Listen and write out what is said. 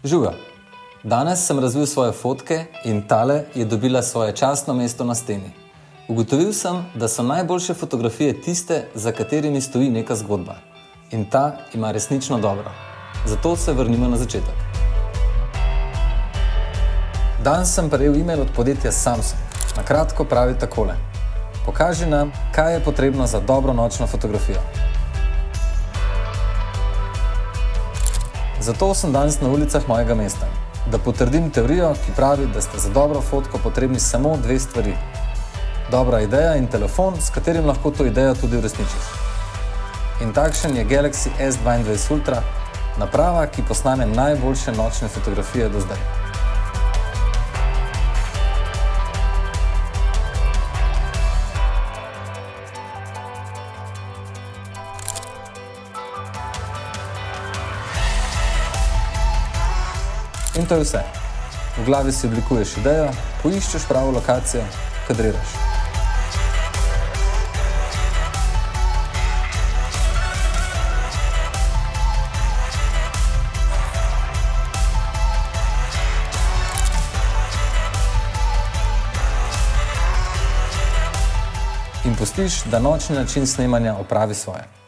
Žuga. Danes sem razvil svoje fotke in tale je dobila svoje častno mesto na steni. Ugotovil sem, da so najboljše fotografije tiste, za katerimi stoji neka zgodba. In ta ima resnično dobro. Zato se vrnimo na začetek. Danes sem prejel e-mail od podjetja Samsung. Na kratko pravi takole. Pokaži nam, kaj je potrebno za dobro nočno fotografijo. Zato sem danes na ulicah mojega mesta, da potrdim teorijo, ki pravi, da sta za dobro fotko potrebni samo dve stvari. Dobra ideja in telefon, s katerim lahko to idejo tudi uresničiš. In takšen je Galaxy S22 Ultra, naprava, ki posname najboljše nočne fotografije do zdaj. In to je vse. V glavi si oblikuješ idejo, poiščeš pravo lokacijo, kadriraš. In pustiš, da nočni način snemanja opravi svoje.